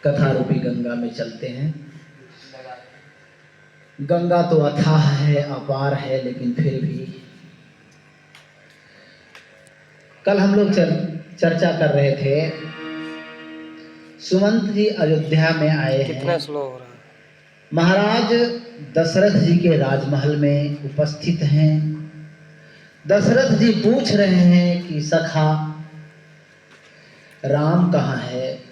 कथा रूपी गंगा में चलते हैं। गंगा तो अथाह है, अपार है, लेकिन फिर भी कल हम लोग चर्चा कर रहे थे। सुमंत जी अयोध्या में आए हैं। कितना स्लो हो रहा है। महाराज दशरथ जी के राजमहल में उपस्थित हैं। दशरथ जी पूछ रहे हैं कि सखा राम कहाँ है,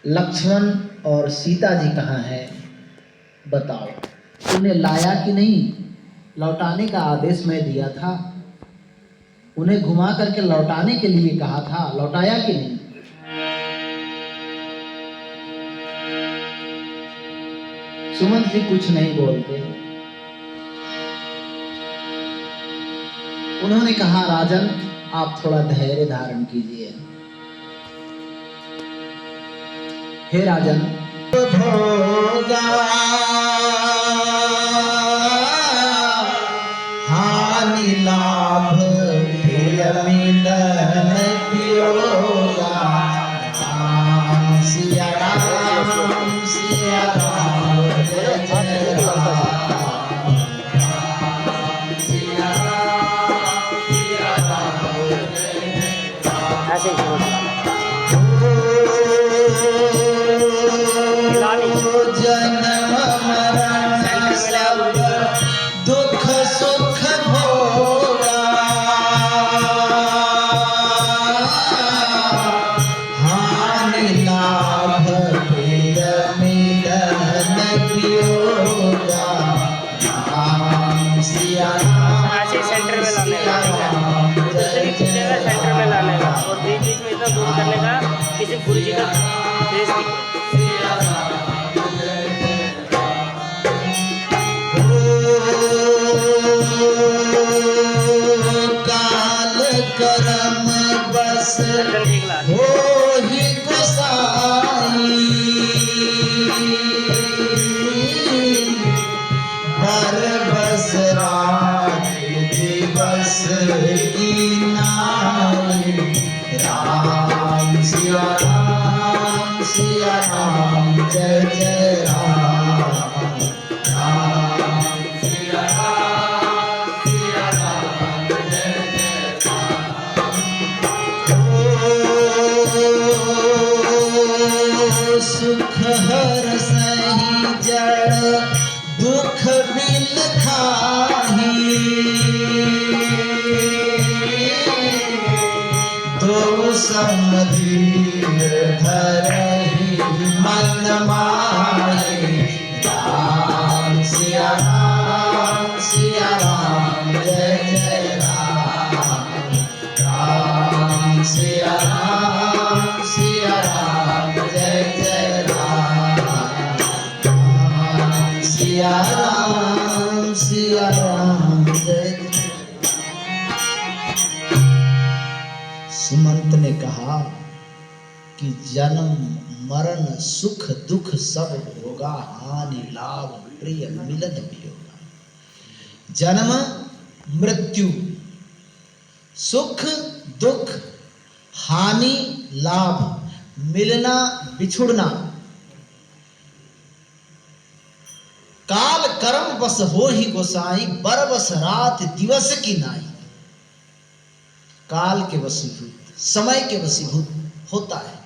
लक्ष्मण और सीता जी कहाँ है, बताओ। उन्हें लाया कि नहीं? लौटाने का आदेश मैं दिया था, उन्हें घुमा करके लौटाने के लिए कहा था, लौटाया कि नहीं? सुमंत जी कुछ नहीं बोलते। उन्होंने कहा, राजन आप थोड़ा धैर्य धारण कीजिए। हे राजन, हानि लाभ प्रिय मिलन पियोगा। सिया राम सिया राम जय जय राम। सिया राम सिया राम ऐसे ही समझ जन्म मरण सब दुख सुख भोगा। हानि लाभ प्रिय मिलन पियोगा। राम सिया राम ऐसे ही सेंटर में लाने का, राम दूसरी कुछ जगह सेंटर में लाने का और बीच बीच में इतना दूर करने का। किसी गुरु जी का फेस दिखे। काल करम बस हो ही गोसाई। बर बस रात दिवस की नाई। राम सिया राम जय जय राम। राम सिया राम जय जय राम। ओ सुख हर सही जड़ दुख बिल खाही। दो समधीर धरहि मन माही। राम सिया राम जय जय राम। राम सिया राम जय जय राम। राम सिया राम जय जय। सुमंत ने कहा कि जन्म मरण सुख दुख सब होगा, हानि लाभ प्रिय मिलन भी होगा। जन्म मृत्यु, सुख दुख, हानि लाभ, मिलना बिछुड़ना, काल कर्म बस हो ही गोसाई। बर बस रात दिवस की नाई। काल के वशीभूत, समय के वशीभूत होता है,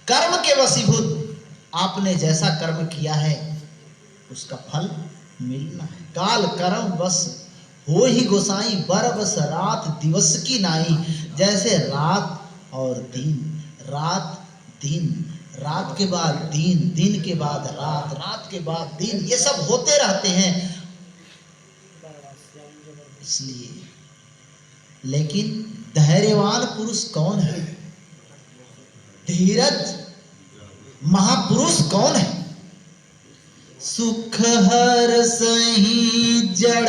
कर्म के वशीभूत। आपने जैसा कर्म किया है उसका फल मिलना है। काल कर्म बस हो ही गोसाई। बर बस रात दिवस की नाई। जैसे रात और दिन, रात दिन, रात के बाद दिन, दिन के बाद रात, रात के बाद दिन, ये सब होते रहते हैं। इसलिए लेकिन धैर्यवान पुरुष कौन है? धीरज महापुरुष कौन है? सुख हर सही जड़।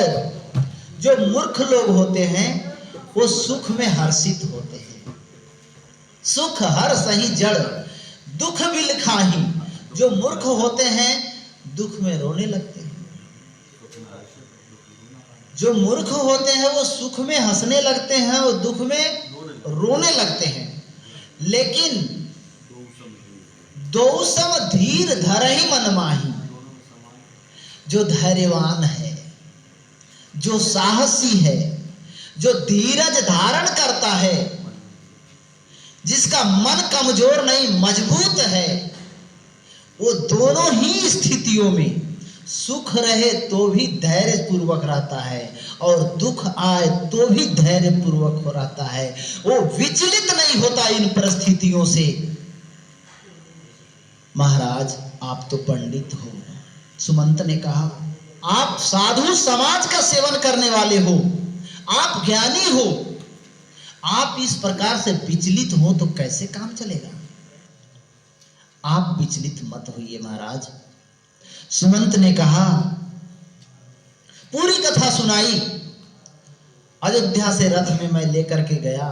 जो मूर्ख लोग होते हैं वो सुख में हर्षित होते हैं। सुख हर सही जड़ दुख बिल खाही। जो मूर्ख होते हैं दुख में रोने लगते हैं। जो मूर्ख होते हैं वो सुख में हंसने लगते हैं और दुख में रोने लगते हैं। लेकिन दो सम धीर धरहि मन माही। जो धैर्यवान है, जो साहसी है, जो धीरज धारण करता है, जिसका मन कमजोर नहीं मजबूत है, वो दोनों ही स्थितियों में सुख रहे तो भी धैर्य पूर्वक रहता है और दुख आए तो भी धैर्य पूर्वक हो रहता है। वो विचलित नहीं होता इन परिस्थितियों से। महाराज आप तो पंडित हो, सुमंत ने कहा, आप साधु समाज का सेवन करने वाले हो, आप ज्ञानी हो, आप इस प्रकार से विचलित हो तो कैसे काम चलेगा? आप विचलित मत होइए महाराज। सुमंत ने कहा, पूरी कथा सुनाई। अयोध्या से रथ में मैं लेकर के गया,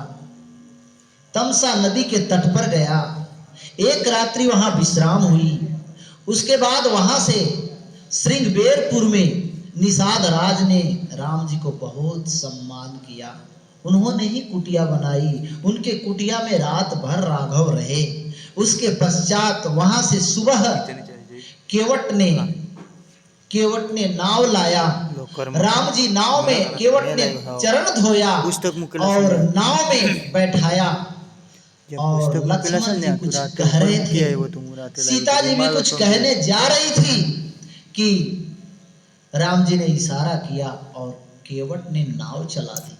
तमसा नदी के तट पर गया, एक रात्रि वहां विश्राम हुई। उसके बाद वहां से श्रृंगबेरपुर में निषाद राज ने राम जी को बहुत सम्मान किया। उन्होंने ही कुटिया बनाई, उनके कुटिया में रात भर राघव रहे। उसके पश्चात वहां से सुबह केवट ने नाव लाया। राम जी नाव में, केवट ने चरण धोया और नाव में बैठाया और लक्ष्मण जी कुछ कह रहे थे, सीता जी भी कुछ कहने जा रही थी कि राम जी ने इशारा किया और केवट ने नाव चला दी।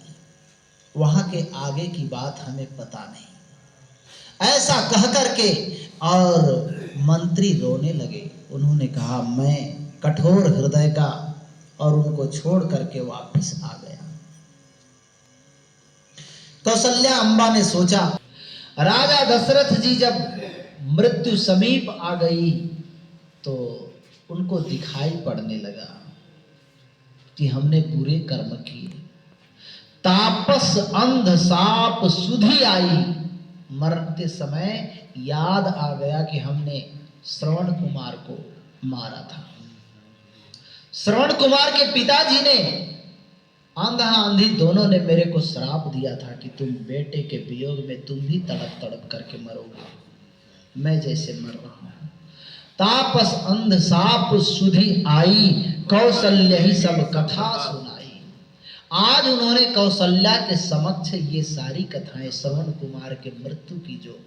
वहां के आगे की बात हमें पता नहीं। ऐसा कह करके और मंत्री रोने लगे। उन्होंने कहा, मैं कठोर हृदय का, और उनको छोड़ करके वापस आ गया। कौशल्या अम्बा ने सोचा, राजा दशरथ जी जब मृत्यु समीप आ गई तो उनको दिखाई पड़ने लगा कि हमने बुरे कर्म किए। तापस अंध साप सुधि आई। मरते समय याद आ गया कि हमने श्रवण कुमार को मारा था। श्रवण कुमार के पिताजी ने, आंधा आंधी दोनों ने मेरे को श्राप दिया था कि तुम बेटे के वियोग में तुम भी तड़प तड़प करके मरोगे, मैं जैसे मर रहा हूं। तापस अंध साप सुधि आई, कौशल्य ही सब कथा सुनाई। आज उन्होंने कौशल्या के समक्ष ये सारी कथाएं, श्रवण कुमार के मृत्यु की जो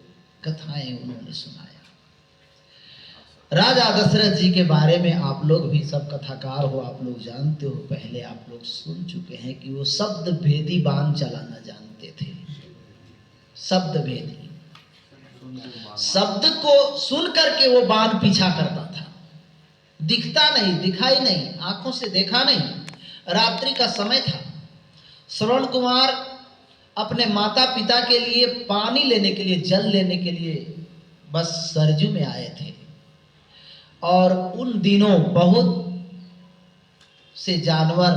कथाएं उन्होंने सुनाया। राजा दशरथ जी के बारे में आप लोग भी सब कथाकार हो, आप लोग जानते हो, पहले आप लोग सुन चुके हैं कि वो शब्द भेदी बाण चलाना जानते थे। शब्द भेदी, शब्द को सुन करके वो बाण पीछा करता था। दिखता नहीं, दिखाई नहीं, आंखों से देखा नहीं। रात्रि का समय था। श्रवण कुमार अपने माता पिता के लिए पानी लेने के लिए, जल लेने के लिए बस सरजू में आए थे। और उन दिनों बहुत से जानवर,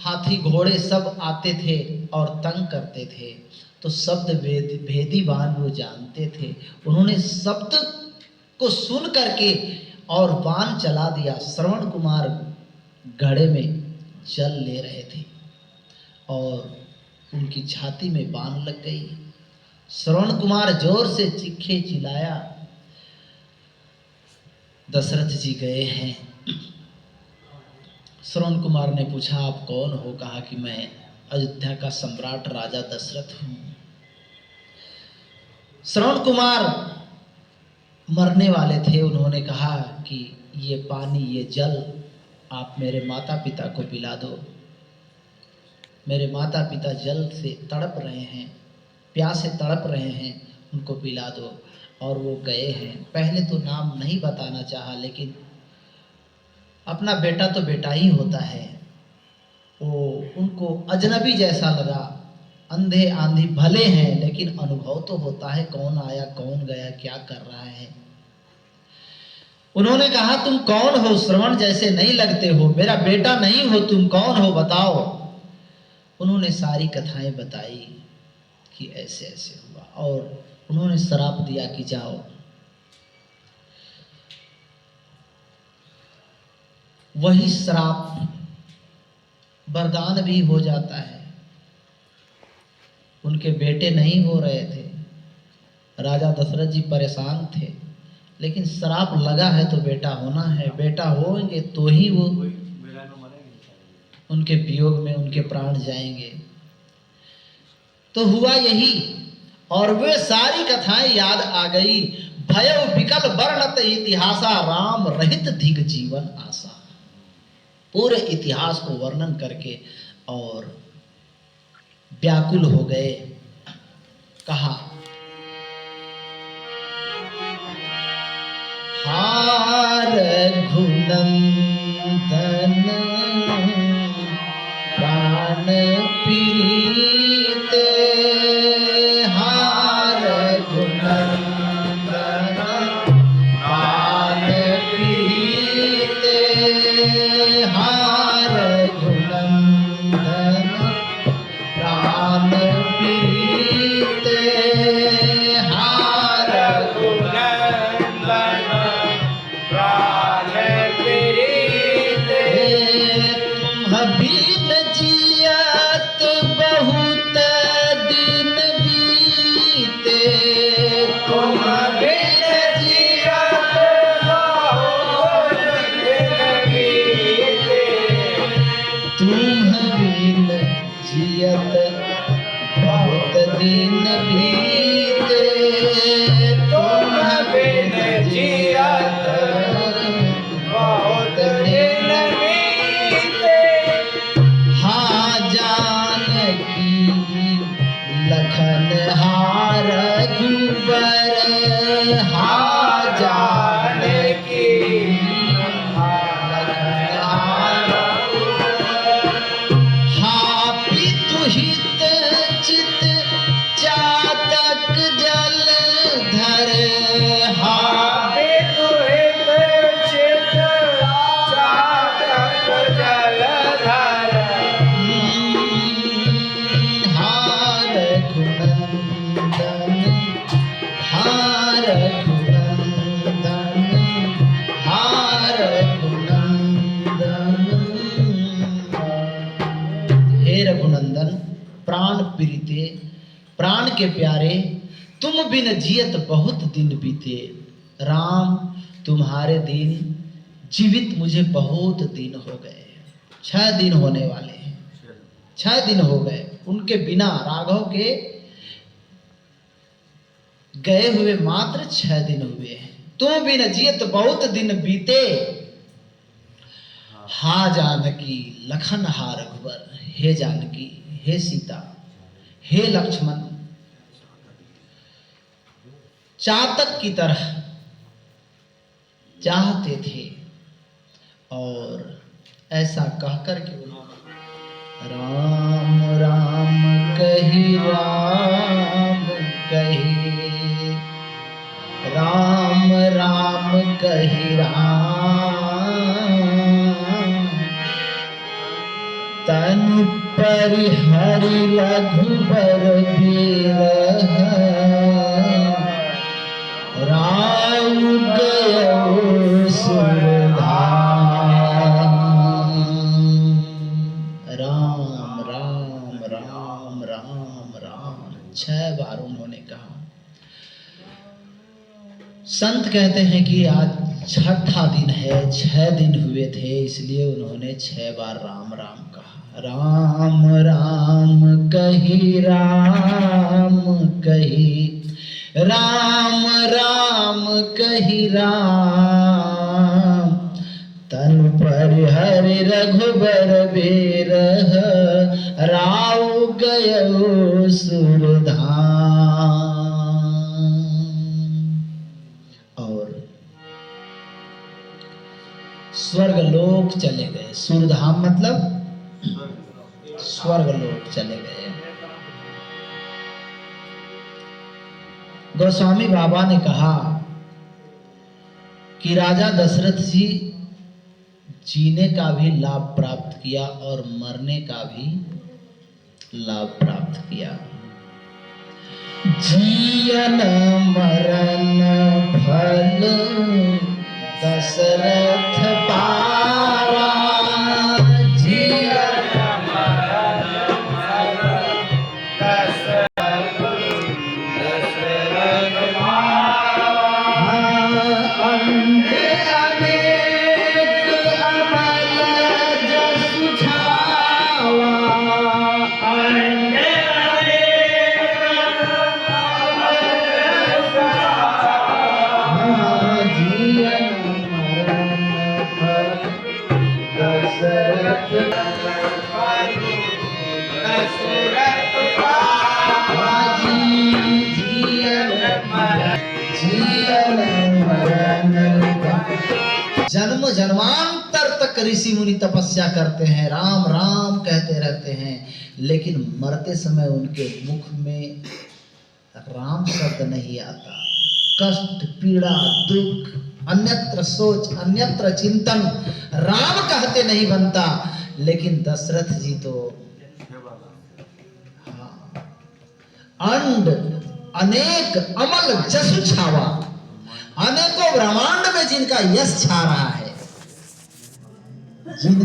हाथी घोड़े सब आते थे और तंग करते थे। तो शब्द भेदी बाण वो जानते थे। उन्होंने शब्द को सुन करके और बाण चला दिया। श्रवण कुमार घड़े में जल ले रहे थे और उनकी छाती में बाण लग गई। श्रवण कुमार जोर से चीखे, चिल्लाया। दशरथ जी गए हैं। श्रवण कुमार ने पूछा, आप कौन हो? कहा कि मैं अयोध्या का सम्राट राजा दशरथ हूं। श्रवण कुमार मरने वाले थे। उन्होंने कहा कि ये पानी, ये जल आप मेरे माता पिता को पिला दो। मेरे माता पिता जल से तड़प रहे हैं, प्यास से तड़प रहे हैं, उनको पिला दो। और वो गए हैं। पहले तो नाम नहीं बताना चाहा, लेकिन अपना बेटा तो बेटा ही होता है। वो उनको अजनबी जैसा लगा। अंधे आंधी भले हैं, लेकिन अनुभव तो होता है, कौन आया कौन गया, क्या कर रहा है। उन्होंने कहा, तुम कौन हो? श्रवण जैसे नहीं लगते हो, मेरा बेटा नहीं हो, तुम कौन हो बताओ। उन्होंने सारी कथाएं बताई कि ऐसे ऐसे हुआ और उन्होंने श्राप दिया कि जाओ। वही श्राप वरदान भी हो जाता है। उनके बेटे नहीं हो रहे थे। राजा दशरथ जी परेशान थे। लेकिन श्राप लगा है तो बेटा होना है, बेटा होंगे तो ही वो उनके वियोग में उनके प्राण जाएंगे। तो हुआ यही, और वे सारी कथाएं याद आ गई। भयउ विकल वर्णत इतिहासा, राम रहित धिक जीवन आशा। पूरे इतिहास को वर्णन करके और व्याकुल हो गए। कहा हार घुनंदन प्राण पीते, हार घुनंदन प्राण पीते, हार घुनंदन प्राण पीते, हार बिन जियत बहुत दिन बीते, तुम बिन जियत बहुत दिन बीते, तुम बिन जियत बहुत दिन बीते, तुम बिन जियत बहुत दिन बीते। हाँ जानकी लखन हार रघुबर, हाँ जानकी लखन हार, हाँ पितुहित चित चातक जलधर, हाँ पितुहित चित चातक जलधर, हार घुनंदन, हार घुनंदन, हार घुनंदन। हे रघुनंदन, प्राण प्रीते, प्राण के प्यारे, तुम बिन जियत बहुत दिन बीते। राम तुम्हारे दिन जीवित मुझे बहुत दिन हो गए, 6 दिन होने वाले हैं, 6 दिन हो गए उनके बिना, राघव के गए हुए मात्र 6 दिन हुए हैं। तुम बिन जियत बहुत दिन बीते, हा जानकी लखन हा रघुबर, हे जानकी, हे सीता, हे लक्ष्मण, चातक की तरह चाहते थे। और ऐसा कहकर के उन्होंने राम राम कही, राम कही, राम राम कही, राम तनु परिहरि रघुबर बिरह, राम गयो सुरधाम। राम राम राम राम राम 6 बार उन्होंने कहा। संत कहते हैं कि आज 6ठा दिन है, 6 दिन हुए थे, इसलिए उन्होंने 6 बार राम राम कहा। राम राम कही, राम कही, राम राम कही, राम तन परिहरि रघुबर बिरह, राव गयो सुरधाम। और स्वर्गलोक चले गए। सुरधाम मतलब स्वर्गलोक चले गए। गोस्वामी बाबा ने कहा कि राजा दशरथ जी जीने का भी लाभ प्राप्त किया और मरने का भी लाभ प्राप्त किया। जीवन मरण फल दशरथ पावा, जीवन मरण फल दशरथ पावा। जन्मांतर तक ऋषि मुनि तपस्या करते हैं, राम राम कहते रहते हैं, लेकिन मरते समय उनके मुख में राम शब्द नहीं आता। कष्ट, पीड़ा, दुख, अन्यत्र सोच, अन्यत्र चिंतन, राम कहते नहीं बनता। लेकिन दशरथ जी तो अंड अनेक अमल जसु छावा, अनेकों ब्रह्मांड में जिनका यश छा रहा है,